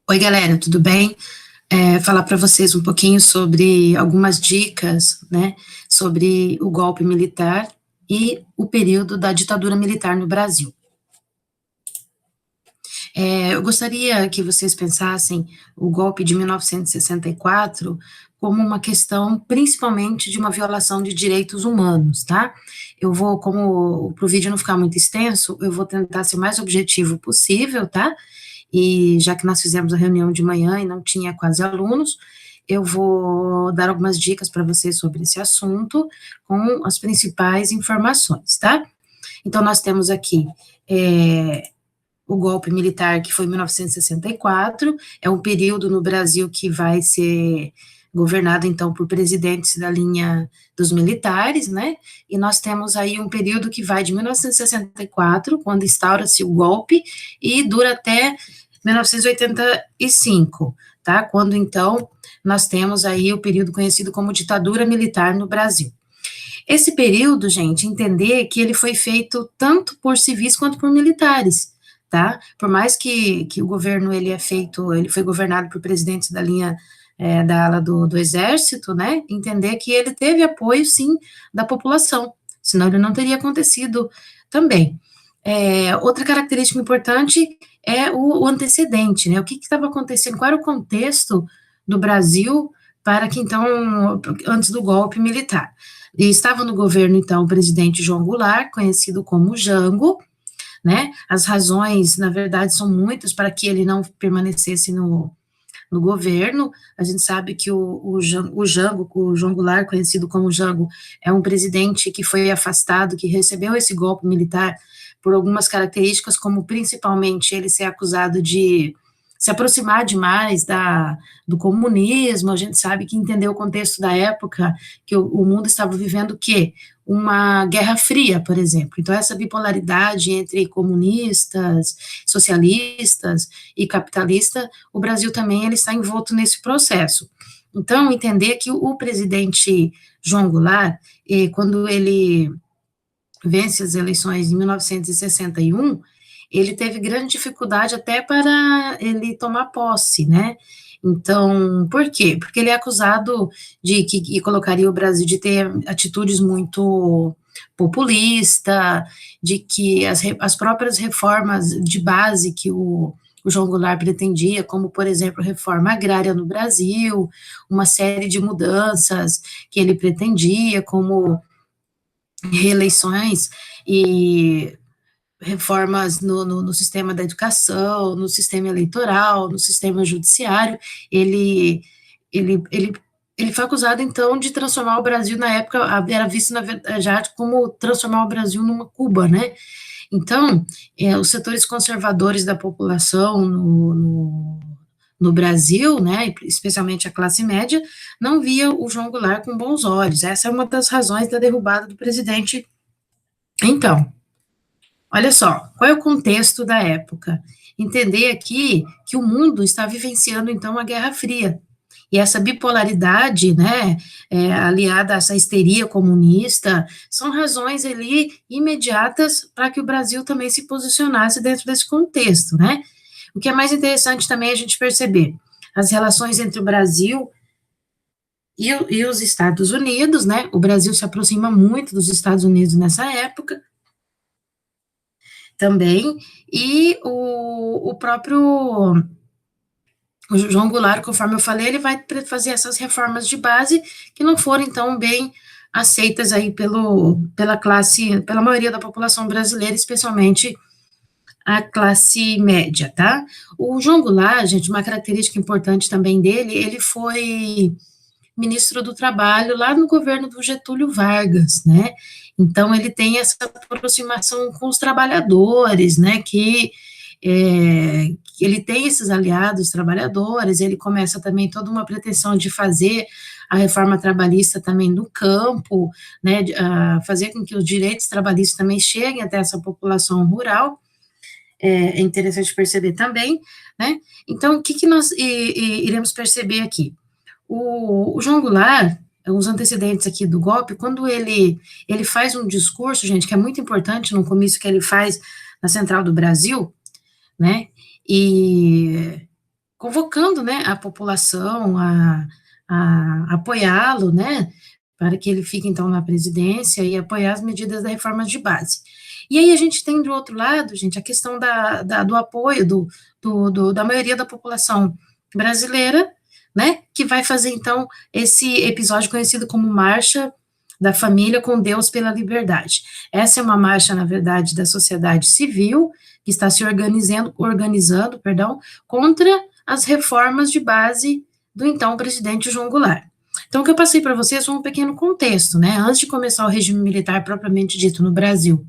Oi, galera, tudo bem? Falar para vocês um pouquinho sobre algumas dicas, né, sobre o golpe militar e o período da ditadura militar no Brasil. Eu gostaria que vocês pensassem o golpe de 1964 como uma questão principalmente de uma violação de direitos humanos, tá? Eu vou, como para o vídeo não ficar muito extenso, eu vou tentar ser o mais objetivo possível, tá? E já que nós fizemos a reunião de manhã e não tinha quase alunos, eu vou dar algumas dicas para vocês sobre esse assunto, com as principais informações, tá? Então, nós temos aqui o golpe militar, que foi em 1964, é um período no Brasil que vai ser governado, então, por presidentes da linha dos militares, né, e nós temos aí um período que vai de 1964, quando instaura-se o golpe, e dura até 1985, tá, quando, então, nós temos aí o período conhecido como ditadura militar no Brasil. Esse período, gente, entender que ele foi feito tanto por civis quanto por militares, tá? Por mais que o governo ele foi governado por presidentes da linha da ala do exército, né? Entender que ele teve apoio, sim, da população, senão ele não teria acontecido também. Outra característica importante é o antecedente, né? O que estava acontecendo, qual era o contexto do Brasil para que, então, antes do golpe militar. E estava no governo, então, o presidente João Goulart, conhecido como Jango, né? As razões, na verdade, são muitas para que ele não permanecesse no governo. A gente sabe que o Jango, o João Goulart, conhecido como Jango, é um presidente que foi afastado, que recebeu esse golpe militar por algumas características, como principalmente ele ser acusado de se aproximar demais do comunismo. A gente sabe que entendeu o contexto da época, que o mundo estava vivendo o quê? Uma guerra fria, por exemplo. Então, essa bipolaridade entre comunistas, socialistas e capitalistas, o Brasil também ele está envolto nesse processo. Então, entender que o presidente João Goulart, quando ele vence as eleições em 1961, ele teve grande dificuldade até para ele tomar posse, né? Então, por quê? Porque ele é acusado de que colocaria o Brasil de ter atitudes muito populista, de que as próprias reformas de base que o João Goulart pretendia, como, por exemplo, reforma agrária no Brasil, uma série de mudanças que ele pretendia, como reeleições e reformas no sistema da educação, no sistema eleitoral, no sistema judiciário. ele, ele, ele, ele foi acusado, então, de transformar o Brasil, na época, era visto, na verdade, já como transformar o Brasil numa Cuba, né? Então, os setores conservadores da população no Brasil, né, especialmente a classe média, não via o João Goulart com bons olhos. Essa é uma das razões da derrubada do presidente. Então, olha só, qual é o contexto da época? Entender aqui que o mundo está vivenciando, então, a Guerra Fria. E essa bipolaridade, né, aliada a essa histeria comunista, são razões ali imediatas para que o Brasil também se posicionasse dentro desse contexto, né? O que é mais interessante também é a gente perceber as relações entre o Brasil e os Estados Unidos, né? O Brasil se aproxima muito dos Estados Unidos nessa época, também, e o próprio o João Goulart, conforme eu falei, ele vai fazer essas reformas de base que não foram, então, bem aceitas aí pela classe, pela maioria da população brasileira, especialmente a classe média, tá? O João Goulart, gente, uma característica importante também dele, ele foi ministro do Trabalho lá no governo do Getúlio Vargas, né? Então, ele tem essa aproximação com os trabalhadores, né? Que ele tem esses aliados trabalhadores, ele começa também toda uma pretensão de fazer a reforma trabalhista também no campo, né? Fazer com que os direitos trabalhistas também cheguem até essa população rural. É interessante perceber também, né? Então, o que nós iremos perceber aqui? O João Goulart, os antecedentes aqui do golpe, quando ele faz um discurso, gente, que é muito importante, num comício que ele faz na Central do Brasil, né, e convocando, né, a população a apoiá-lo, né, para que ele fique, então, na presidência e apoiar as medidas da reforma de base. E aí a gente tem, do outro lado, gente, a questão do apoio da maioria da população brasileira, né, que vai fazer, então, esse episódio conhecido como Marcha da Família com Deus pela Liberdade. Essa é uma marcha, na verdade, da sociedade civil, que está se organizando, contra as reformas de base do então presidente João Goulart. Então, o que eu passei para vocês foi um pequeno contexto, né? Antes de começar o regime militar propriamente dito no Brasil,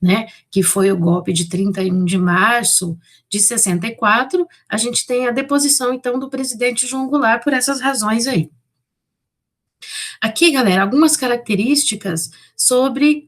né? Que foi o golpe de 31 de março de 64, a gente tem a deposição, então, do presidente João Goulart por essas razões aí. Aqui, galera, algumas características sobre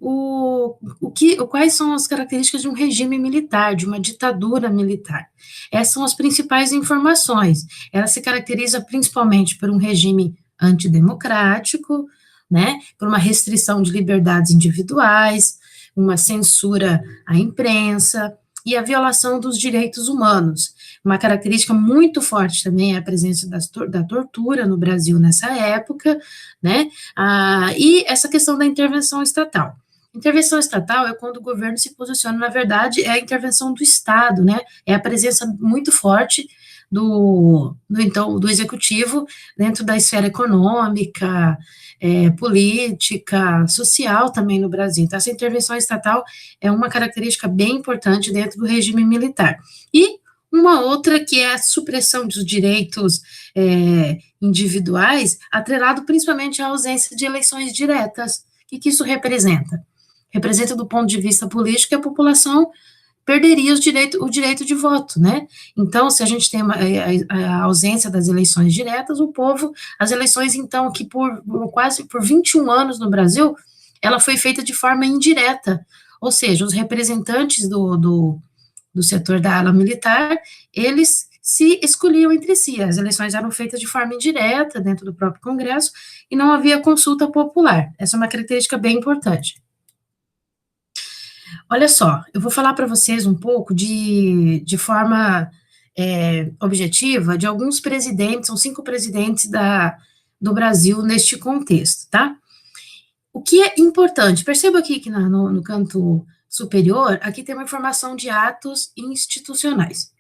quais são as características de um regime militar, de uma ditadura militar. Essas são as principais informações. Ela se caracteriza principalmente por um regime antidemocrático, né, por uma restrição de liberdades individuais, uma censura à imprensa e a violação dos direitos humanos. Uma característica muito forte também é a presença da tortura no Brasil nessa época, né? E essa questão da intervenção estatal. Intervenção estatal é quando o governo se posiciona, na verdade, é a intervenção do Estado, né? É a presença muito forte do executivo dentro da esfera econômica, política, social também no Brasil. Então, essa intervenção estatal é uma característica bem importante dentro do regime militar. E uma outra que é a supressão dos direitos individuais, atrelado principalmente à ausência de eleições diretas. O que isso representa? Representa, do ponto de vista político, que a população perderia o direito de voto, né? Então, se a gente tem a ausência das eleições diretas, o povo, as eleições, então, que quase por 21 anos no Brasil, ela foi feita de forma indireta, ou seja, os representantes do setor da ala militar, eles se escolhiam entre si, as eleições eram feitas de forma indireta, dentro do próprio Congresso, e não havia consulta popular. Essa é uma característica bem importante. Olha só, eu vou falar para vocês um pouco de forma objetiva de alguns presidentes, são 5 presidentes do Brasil neste contexto, tá? O que é importante, perceba aqui que no canto superior, aqui tem uma informação de atos institucionais.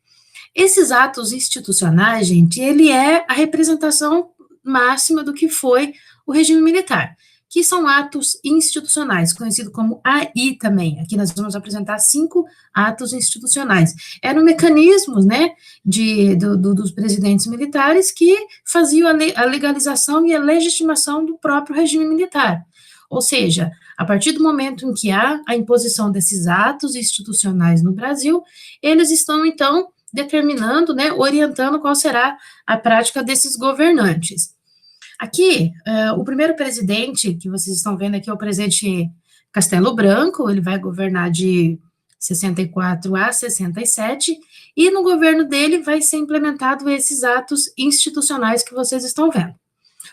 Esses atos institucionais, gente, ele é a representação máxima do que foi o regime militar, que são atos institucionais, conhecido como AI também. Aqui nós vamos apresentar 5 atos institucionais. Eram mecanismos, né, dos presidentes militares que faziam a legalização e a legitimação do próprio regime militar. Ou seja, a partir do momento em que há a imposição desses atos institucionais no Brasil, eles estão, então, determinando, né, orientando qual será a prática desses governantes. Aqui, o primeiro presidente que vocês estão vendo aqui é o presidente Castelo Branco, ele vai governar de 64 a 67, e no governo dele vai ser implementado esses atos institucionais que vocês estão vendo.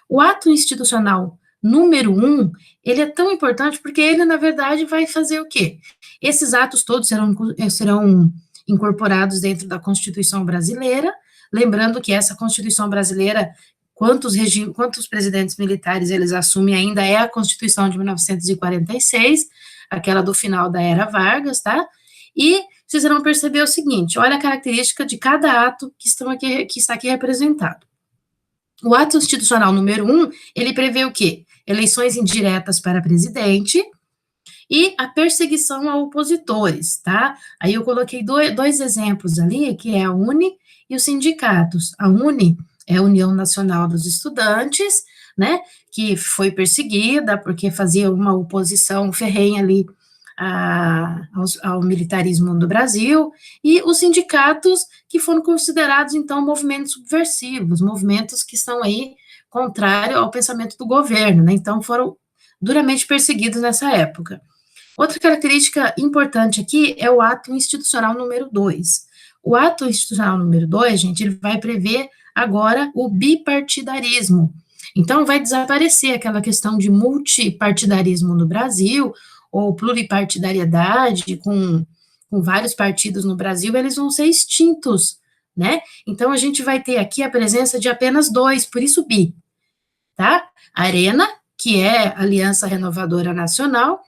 O ato institucional número 1, ele é tão importante porque ele, na verdade, vai fazer o quê? Esses atos todos serão incorporados dentro da Constituição brasileira, lembrando que essa Constituição brasileira, quantos presidentes militares eles assumem ainda é a Constituição de 1946, aquela do final da era Vargas, tá? E vocês vão perceber o seguinte, olha a característica de cada ato que está aqui representado. O ato institucional número 1, ele prevê o quê? Eleições indiretas para presidente e a perseguição a opositores, tá? Aí eu coloquei dois exemplos ali, que é a UNE e os sindicatos. A UNE é a União Nacional dos Estudantes, né, que foi perseguida porque fazia uma oposição ferrenha ali ao militarismo do Brasil, e os sindicatos que foram considerados, então, movimentos subversivos, movimentos que estão aí contrário ao pensamento do governo, né, então foram duramente perseguidos nessa época. Outra característica importante aqui é o ato institucional número 2. O ato institucional número 2, gente, ele vai prever agora o bipartidarismo. Então, vai desaparecer aquela questão de multipartidarismo no Brasil, ou pluripartidariedade, com vários partidos no Brasil, eles vão ser extintos né? Então, a gente vai ter aqui a presença de apenas dois, por isso bi, tá? A Arena, que é a Aliança Renovadora Nacional,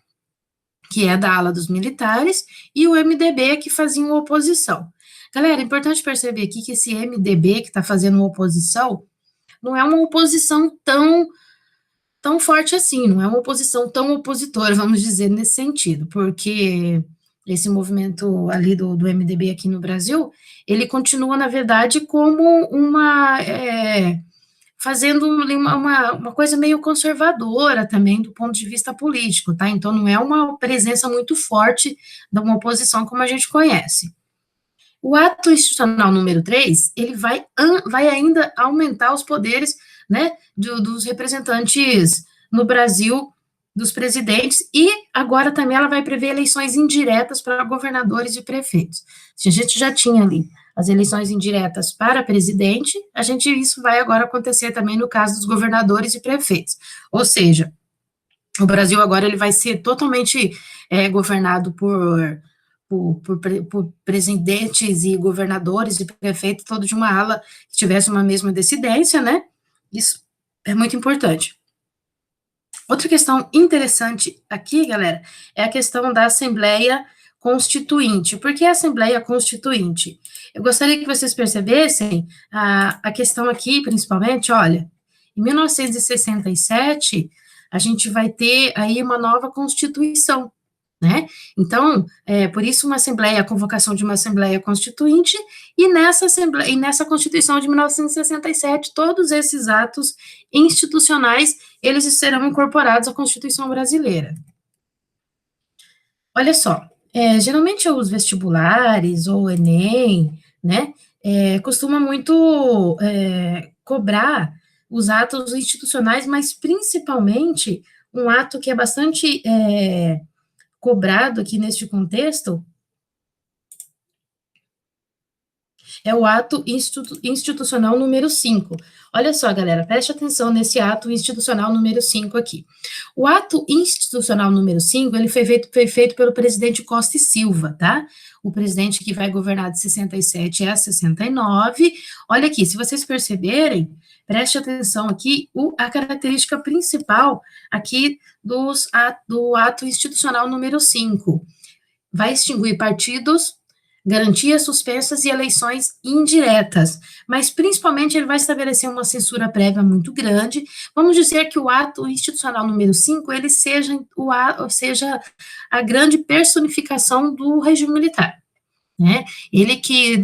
que é da ala dos militares, e o MDB, que faziam oposição. Galera, é importante perceber aqui que esse MDB que está fazendo oposição não é uma oposição tão forte assim, não é uma oposição tão opositora, vamos dizer, nesse sentido, porque esse movimento ali do MDB aqui no Brasil, ele continua, na verdade, como fazendo uma coisa meio conservadora também do ponto de vista político, tá? Então, não é uma presença muito forte de uma oposição como a gente conhece. O ato institucional número 3, ele vai ainda aumentar os poderes, né, dos representantes no Brasil, dos presidentes, e agora também ela vai prever eleições indiretas para governadores e prefeitos. Se a gente já tinha ali as eleições indiretas para presidente, isso vai agora acontecer também no caso dos governadores e prefeitos. Ou seja, o Brasil agora ele vai ser totalmente governado por presidentes e governadores e prefeitos, todos de uma ala que tivesse uma mesma decidência, né? Isso é muito importante. Outra questão interessante aqui, galera, é a questão da Assembleia Constituinte. Por que a Assembleia Constituinte? Eu gostaria que vocês percebessem a questão aqui, principalmente, olha, em 1967, a gente vai ter aí uma nova Constituição, né? Então, por isso a convocação de uma Assembleia Constituinte, e nessa Constituição de 1967, todos esses atos institucionais, eles serão incorporados à Constituição brasileira. Olha só, geralmente os vestibulares, ou o Enem, né, costuma muito cobrar os atos institucionais, mas principalmente um ato que é bastante cobrado aqui neste contexto, é o ato institucional número 5. Olha só, galera, preste atenção nesse ato institucional número 5 aqui. O ato institucional número 5, ele foi feito pelo presidente Costa e Silva, tá? O presidente que vai governar de 67 a 69. Olha aqui, se vocês perceberem, preste atenção aqui, a característica principal aqui do ato institucional número 5. Vai extinguir partidos, garantias suspensas e eleições indiretas, mas principalmente ele vai estabelecer uma censura prévia muito grande. Vamos dizer que o ato institucional número 5, ele seja a grande personificação do regime militar, né? Ele que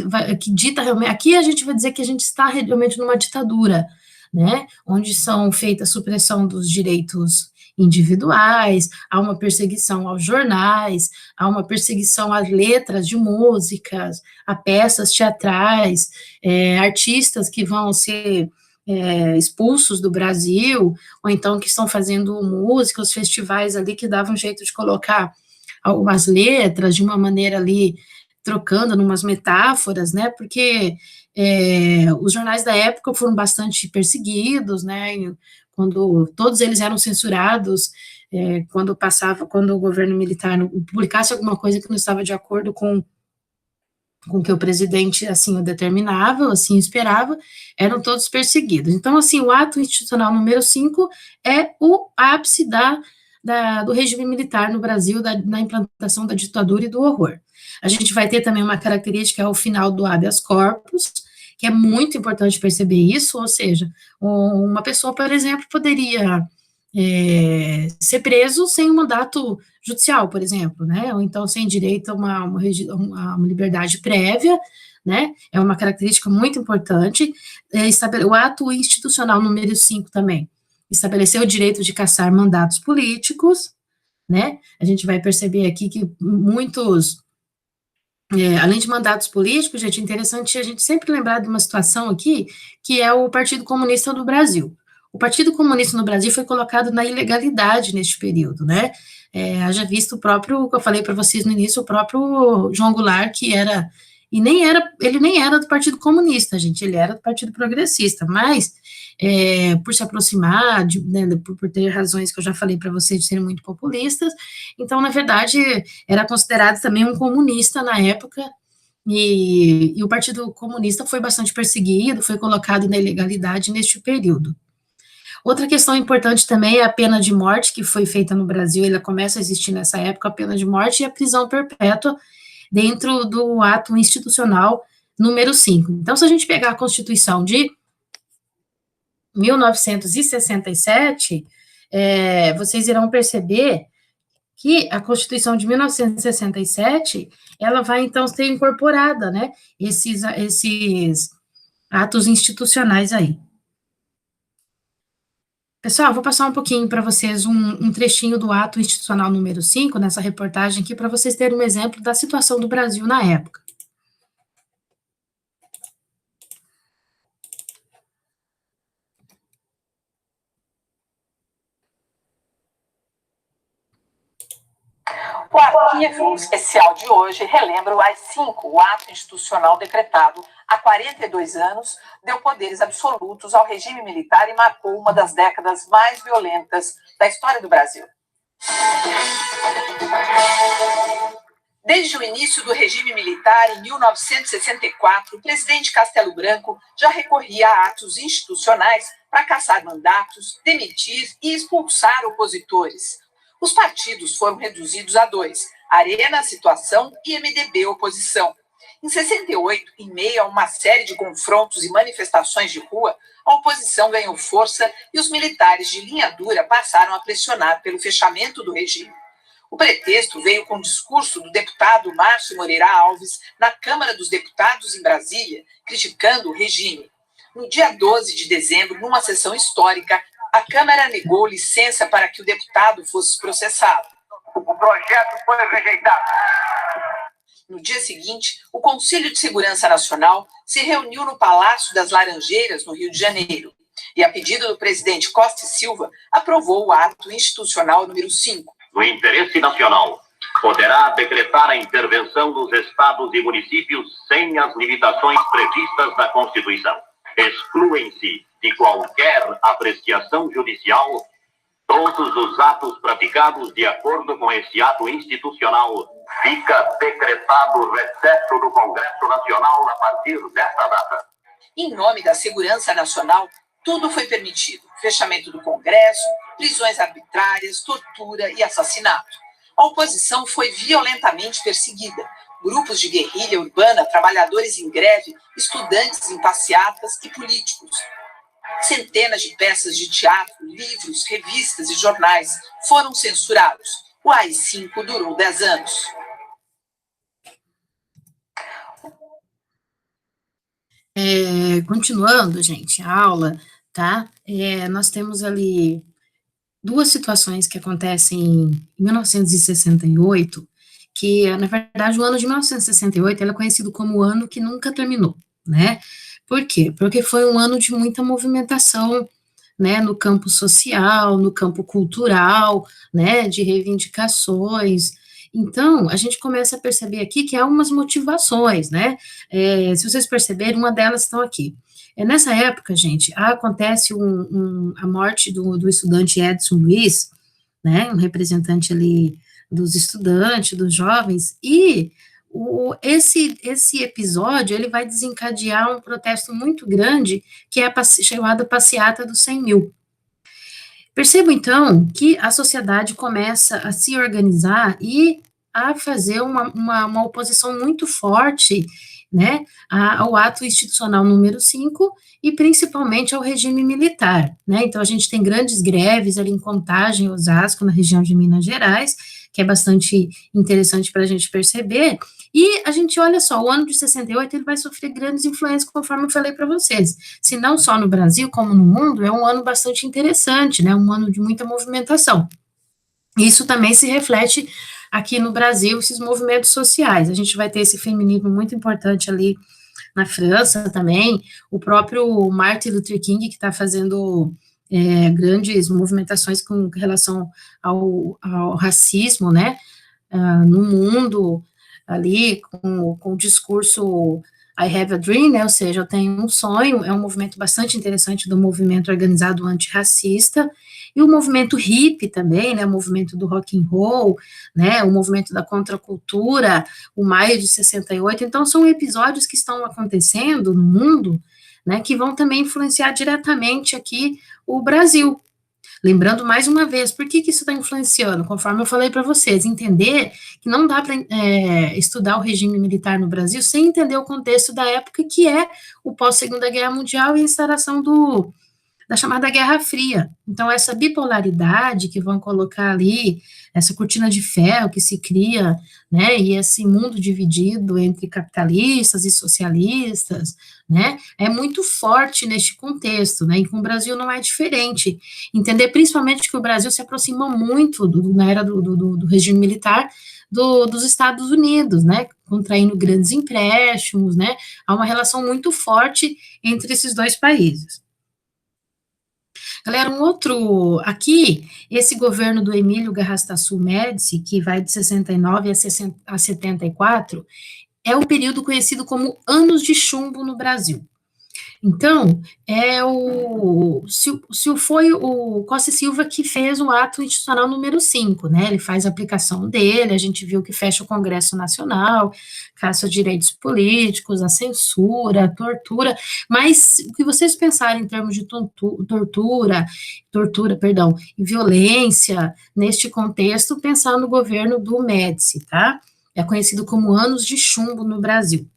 dita realmente, aqui a gente vai dizer que a gente está realmente numa ditadura, né? Onde são feitas supressão dos direitos individuais, há uma perseguição aos jornais, há uma perseguição às letras de músicas, a peças teatrais, artistas que vão ser expulsos do Brasil, ou então que estão fazendo música, os festivais ali que davam jeito de colocar algumas letras de uma maneira ali, trocando numas metáforas, né, porque os jornais da época foram bastante perseguidos, né, quando todos eles eram censurados, quando o governo militar publicasse alguma coisa que não estava de acordo com que o presidente, assim, o determinava, assim, esperava, eram todos perseguidos. Então, assim, o ato institucional número 5 é o ápice do regime militar no Brasil, na implantação da ditadura e do horror. A gente vai ter também uma característica, é o final do habeas corpus, que é muito importante perceber isso, ou seja, uma pessoa, por exemplo, poderia ser preso sem um mandato judicial, por exemplo, né, ou então sem direito a uma liberdade prévia, né, é uma característica muito importante. O ato institucional número 5 também, estabeleceu o direito de cassar mandatos políticos, né, a gente vai perceber aqui que muitos, além de mandatos políticos, gente, é interessante a gente sempre lembrar de uma situação aqui, que é o Partido Comunista do Brasil. O Partido Comunista no Brasil foi colocado na ilegalidade neste período, né? Haja visto o próprio, que eu falei para vocês no início, o próprio João Goulart, ele nem era do Partido Comunista, gente, ele era do Partido Progressista, mas por se aproximar, né, por ter razões que eu já falei para vocês de serem muito populistas, então, na verdade, era considerado também um comunista na época, e o Partido Comunista foi bastante perseguido, foi colocado na ilegalidade neste período. Outra questão importante também é a pena de morte, que foi feita no Brasil, ela começa a existir nessa época, a pena de morte e a prisão perpétua dentro do ato institucional número 5. Então, se a gente pegar a Constituição de 1967, vocês irão perceber que a Constituição de 1967, ela vai, então, ser incorporada, né, esses atos institucionais aí. Pessoal, vou passar um pouquinho para vocês um trechinho do ato institucional número 5 nessa reportagem aqui, para vocês terem um exemplo da situação do Brasil na época. O arquivo especial de hoje relembra o AI-5, o ato institucional decretado há 42 anos, deu poderes absolutos ao regime militar e marcou uma das décadas mais violentas da história do Brasil. Desde o início do regime militar, em 1964, o presidente Castelo Branco já recorria a atos institucionais para cassar mandatos, demitir e expulsar opositores. Os partidos foram reduzidos a 2, Arena, Situação e MDB, Oposição. Em 68, em meio a uma série de confrontos e manifestações de rua, a oposição ganhou força e os militares de linha dura passaram a pressionar pelo fechamento do regime. O pretexto veio com o discurso do deputado Márcio Moreira Alves na Câmara dos Deputados em Brasília, criticando o regime. No dia 12 de dezembro, numa sessão histórica, a Câmara negou licença para que o deputado fosse processado. O projeto foi rejeitado. No dia seguinte, o Conselho de Segurança Nacional se reuniu no Palácio das Laranjeiras, no Rio de Janeiro, e, a pedido do presidente Costa e Silva, aprovou o ato institucional número 5. No interesse nacional, poderá decretar a intervenção dos estados e municípios sem as limitações previstas na Constituição. Excluem-se de qualquer apreciação judicial todos os atos praticados de acordo com esse ato institucional. Fica decretado o recesso do Congresso Nacional a partir desta data. Em nome da segurança nacional, tudo foi permitido. Fechamento do Congresso, prisões arbitrárias, tortura e assassinato. A oposição foi violentamente perseguida. Grupos de guerrilha urbana, trabalhadores em greve, estudantes em passeatas e políticos. Centenas de peças de teatro, livros, revistas e jornais foram censurados. O AI-5 durou 10 anos. Continuando, gente, a aula, tá? Nós temos ali duas situações que acontecem em 1968, que, na verdade, o ano de 1968 ele é conhecido como o ano que nunca terminou, né? Por quê? Porque foi um ano de muita movimentação, né, no campo social, no campo cultural, né, de reivindicações. Então, a gente começa a perceber aqui que há umas motivações, né? Se vocês perceberem, uma delas estão aqui. Nessa época, gente, acontece a morte do estudante Edson Luiz, né, um representante ali dos estudantes, dos jovens, e esse episódio, ele vai desencadear um protesto muito grande, que é a chamada passeata dos 100 mil. Percebo, então, que a sociedade começa a se organizar e a fazer uma oposição muito forte, né, ao ato institucional número 5 e principalmente ao regime militar, né, então a gente tem grandes greves ali em Contagem, Osasco, na região de Minas Gerais, que é bastante interessante para a gente perceber, e a gente olha só, o ano de 68 ele vai sofrer grandes influências, conforme eu falei para vocês, se não só no Brasil, como no mundo, é um ano bastante interessante, né, um ano de muita movimentação. Isso também se reflete aqui no Brasil, esses movimentos sociais, a gente vai ter esse feminismo muito importante ali na França também, o próprio Martin Luther King, que está fazendo grandes movimentações com relação ao racismo, né, no mundo, ali, com o discurso I Have a Dream, né, ou seja, eu tenho um sonho, é um movimento bastante interessante do movimento organizado antirracista, e o movimento hippie também, né, o movimento do rock and roll, né, o movimento da contracultura, o Maio de 68, então são episódios que estão acontecendo no mundo, né, que vão também influenciar diretamente aqui o Brasil. Lembrando mais uma vez, por que isso está influenciando? Conforme eu falei para vocês, entender que não dá para estudar o regime militar no Brasil sem entender o contexto da época, que é o pós-Segunda Guerra Mundial e a instalação da chamada Guerra Fria. Então, essa bipolaridade que vão colocar ali, essa cortina de ferro que se cria, né, e esse mundo dividido entre capitalistas e socialistas, né, é muito forte neste contexto, né, e com o Brasil não é diferente. Entender principalmente que o Brasil se aproxima muito, na era do regime militar, dos Estados Unidos, né, contraindo grandes empréstimos, né, há uma relação muito forte entre esses dois países. Galera, aqui, esse governo do Emílio Garrastazu Médici, que vai de 69 a 74, é o período conhecido como Anos de Chumbo no Brasil. Então, foi o Costa e Silva que fez o ato institucional número 5, né, ele faz a aplicação dele, a gente viu que fecha o Congresso Nacional, caça direitos políticos, a censura, a tortura, mas o que vocês pensarem em termos de tortura, e violência, neste contexto, pensar no governo do Médici, tá? É conhecido como Anos de Chumbo no Brasil.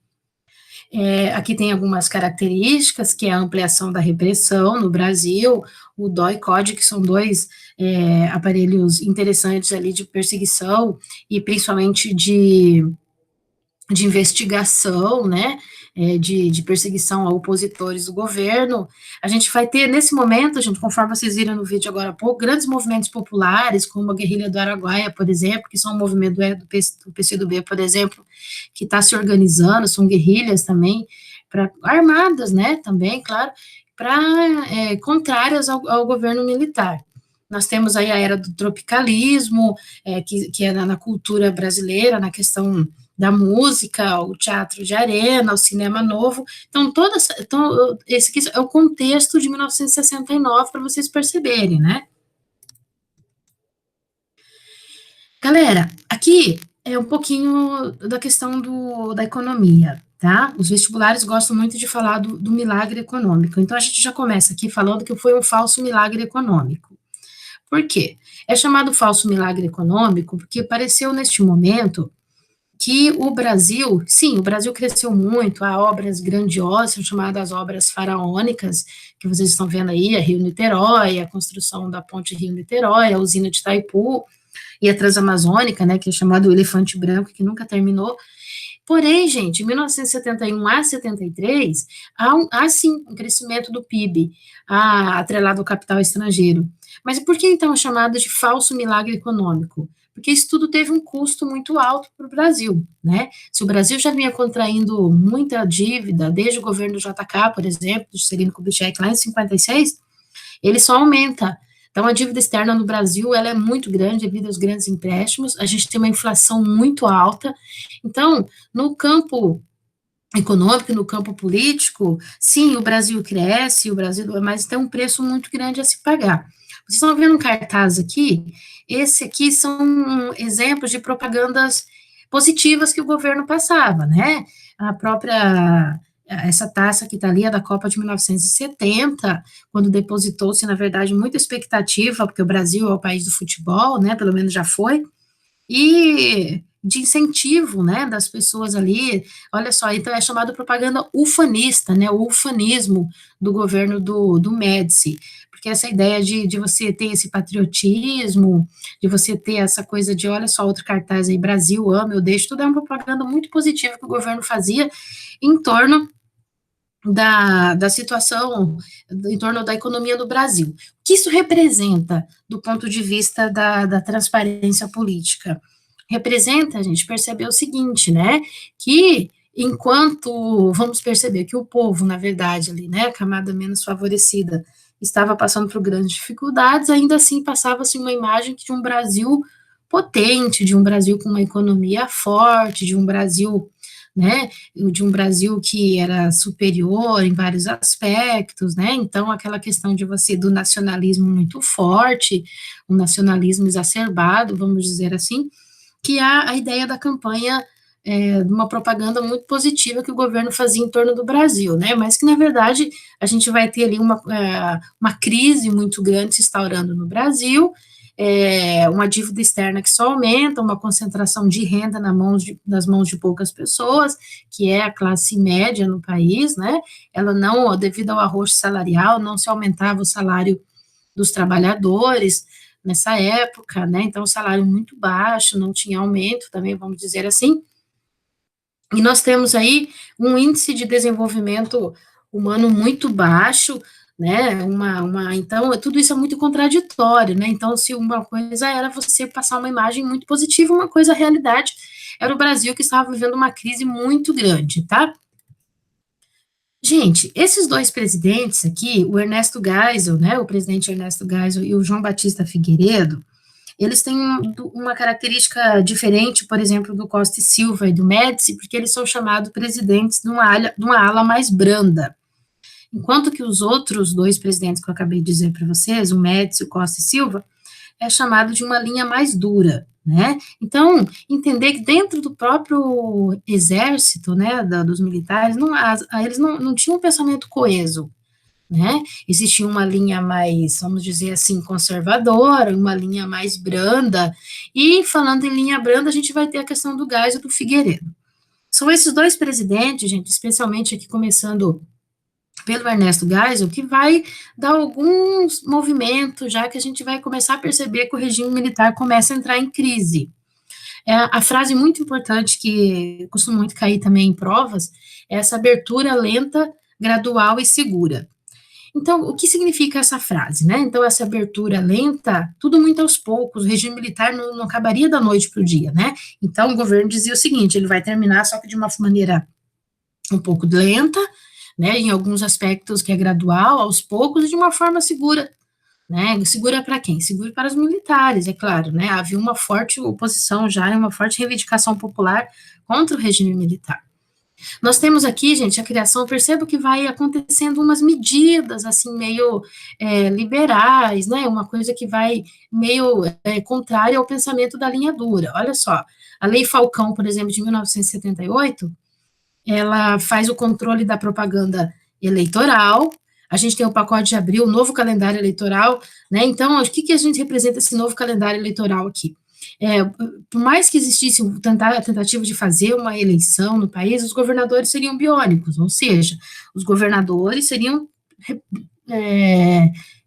Aqui tem algumas características, que é a ampliação da repressão no Brasil, o DOI e CODE, que são dois aparelhos interessantes ali de perseguição, e principalmente de investigação, né, de perseguição a opositores do governo. A gente vai ter, nesse momento, gente, conforme vocês viram no vídeo agora há pouco, grandes movimentos populares, como a Guerrilha do Araguaia, por exemplo, que são um movimento do PCdoB, por exemplo, que está se organizando, são guerrilhas também, armadas, né, também, claro, contrárias ao governo militar. Nós temos aí a era do tropicalismo, que é na cultura brasileira, na questão da música, o teatro de arena, o cinema novo. Então, esse aqui é o contexto de 1969, para vocês perceberem, né? Galera, aqui é um pouquinho da questão da economia, tá? Os vestibulares gostam muito de falar do milagre econômico. Então, a gente já começa aqui falando que foi um falso milagre econômico. Por quê? É chamado falso milagre econômico porque apareceu neste momento que o Brasil cresceu muito, há obras grandiosas, chamadas obras faraônicas, que vocês estão vendo aí, a Rio-Niterói, a construção da ponte Rio-Niterói, a usina de Itaipu, e a Transamazônica, né, que é chamado Elefante Branco, que nunca terminou. Porém, gente, de 1971 a 73, há sim um crescimento do PIB, atrelado ao capital estrangeiro. Mas por que, então, é chamado de falso milagre econômico? Porque isso tudo teve um custo muito alto para o Brasil, né? Se o Brasil já vinha contraindo muita dívida, desde o governo do JK, por exemplo, do Juscelino Kubitschek, lá em 56, ele só aumenta. Então, a dívida externa no Brasil, ela é muito grande devido aos grandes empréstimos, a gente tem uma inflação muito alta. Então, no campo econômico, no campo político, sim, o Brasil cresce, mas tem um preço muito grande a se pagar. Vocês estão vendo um cartaz aqui? Esse aqui são exemplos de propagandas positivas que o governo passava, né? Essa taça que está ali é da Copa de 1970, quando depositou-se, na verdade, muita expectativa, porque o Brasil é o país do futebol, né? Pelo menos já foi, e de incentivo, né, das pessoas ali. Olha só, então é chamado propaganda ufanista, né, o ufanismo do governo do Médici, porque essa ideia de você ter esse patriotismo, de você ter essa coisa de, olha só, outro cartaz aí, Brasil, amo, eu deixo, tudo é uma propaganda muito positiva que o governo fazia em torno da situação, em torno da economia do Brasil. O que isso representa do ponto de vista da transparência política? Representa, a gente perceber o seguinte, né, que enquanto, vamos perceber que o povo, na verdade, ali, né, a camada menos favorecida, estava passando por grandes dificuldades, ainda assim passava-se uma imagem de um Brasil potente, de um Brasil com uma economia forte, de um Brasil, né, de um Brasil que era superior em vários aspectos, né, então aquela questão de você, do nacionalismo muito forte, um nacionalismo exacerbado, vamos dizer assim, que a ideia da campanha de uma propaganda muito positiva que o governo fazia em torno do Brasil, né, mas que, na verdade, a gente vai ter ali uma crise muito grande se instaurando no Brasil, uma dívida externa que só aumenta, uma concentração de renda nas mãos de poucas pessoas, que é a classe média no país, né, ela não, devido ao arroxo salarial, não se aumentava o salário dos trabalhadores nessa época, né, então o salário muito baixo, não tinha aumento também, vamos dizer assim, e nós temos aí um índice de desenvolvimento humano muito baixo, né, então, tudo isso é muito contraditório, né, então, se uma coisa era você passar uma imagem muito positiva, uma coisa, a realidade, era o Brasil que estava vivendo uma crise muito grande, tá? Gente, esses dois presidentes aqui, o Ernesto Geisel, né, o presidente Ernesto Geisel e o João Batista Figueiredo, eles têm uma característica diferente, por exemplo, do Costa e Silva e do Médici, porque eles são chamados presidentes de uma ala mais branda. Enquanto que os outros dois presidentes que eu acabei de dizer para vocês, o Médici, o Costa e Silva, é chamado de uma linha mais dura, né? Então, entender que dentro do próprio exército, né, dos militares, eles não tinham um pensamento coeso, né? Existia uma linha mais, vamos dizer assim, conservadora, uma linha mais branda, e falando em linha branda, a gente vai ter a questão do Gás e do Figueiredo. São esses dois presidentes, gente, especialmente aqui começando pelo Ernesto Geisel, que vai dar alguns movimentos, já que a gente vai começar a perceber que o regime militar começa a entrar em crise. A frase muito importante que costuma muito cair também em provas é essa abertura lenta, gradual e segura. Então, o que significa essa frase, né? Então, essa abertura lenta, tudo muito aos poucos, o regime militar não acabaria da noite para o dia, né? Então, o governo dizia o seguinte: ele vai terminar, só que de uma maneira um pouco lenta, né? Em alguns aspectos que é gradual, aos poucos, e de uma forma segura, né? Segura para quem? Segura para os militares, é claro, né? Havia uma forte oposição já, uma forte reivindicação popular contra o regime militar. Nós temos aqui, gente, a criação, percebo que vai acontecendo umas medidas, assim, meio liberais, né, uma coisa que vai meio contrária ao pensamento da linha dura. Olha só, a Lei Falcão, por exemplo, de 1978, ela faz o controle da propaganda eleitoral, a gente tem o pacote de abril, o novo calendário eleitoral, né, então, o que a gente representa esse novo calendário eleitoral aqui? Por mais que existisse a tentativa de fazer uma eleição no país, os governadores seriam biônicos, ou seja, os governadores seriam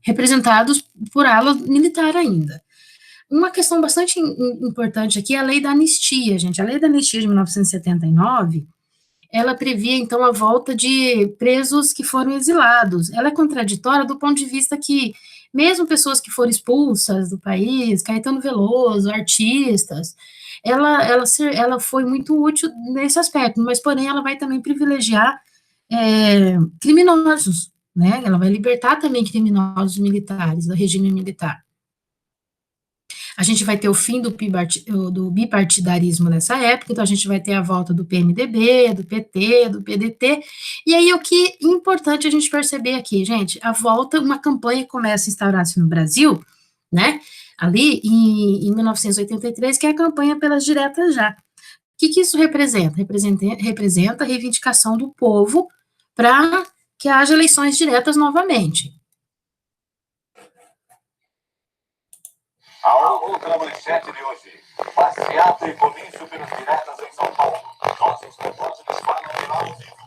representados por ala militar ainda. Uma questão bastante importante aqui é a lei da anistia, gente. A lei da anistia de 1979, ela previa, então, a volta de presos que foram exilados. Ela é contraditória do ponto de vista que, mesmo pessoas que foram expulsas do país, Caetano Veloso, artistas, ela foi muito útil nesse aspecto, mas, porém, ela vai também privilegiar criminosos, né? Ela vai libertar também criminosos militares, do regime militar. A gente vai ter o fim do bipartidarismo nessa época, então a gente vai ter a volta do PMDB, do PT, do PDT, e aí o que é importante a gente perceber aqui, gente, a volta, uma campanha começa a instaurar-se no Brasil, né, ali em 1983, que é a campanha pelas diretas já. O que isso representa? Representa a reivindicação do povo para que haja eleições diretas novamente. A outra manchete de hoje. Passeata e comício pelos diretas em São Paulo. Nossos repórteres falam de lá ao vivo.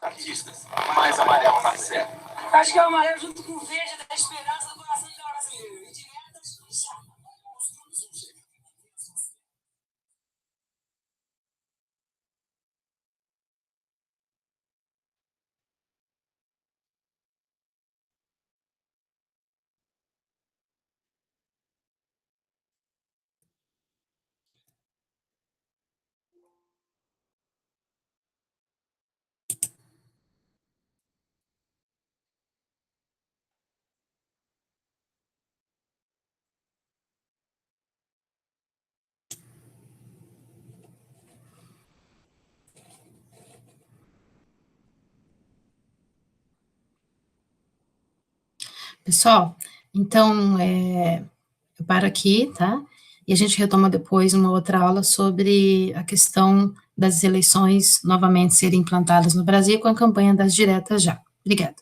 Artistas, mais amarelo na série. Acho que é o amarelo junto com o verde da esperança do coração de brasileiro. Diretas já. Pessoal, então, eu paro aqui, tá? E a gente retoma depois uma outra aula sobre a questão das eleições novamente serem implantadas no Brasil com a campanha das diretas já. Obrigada.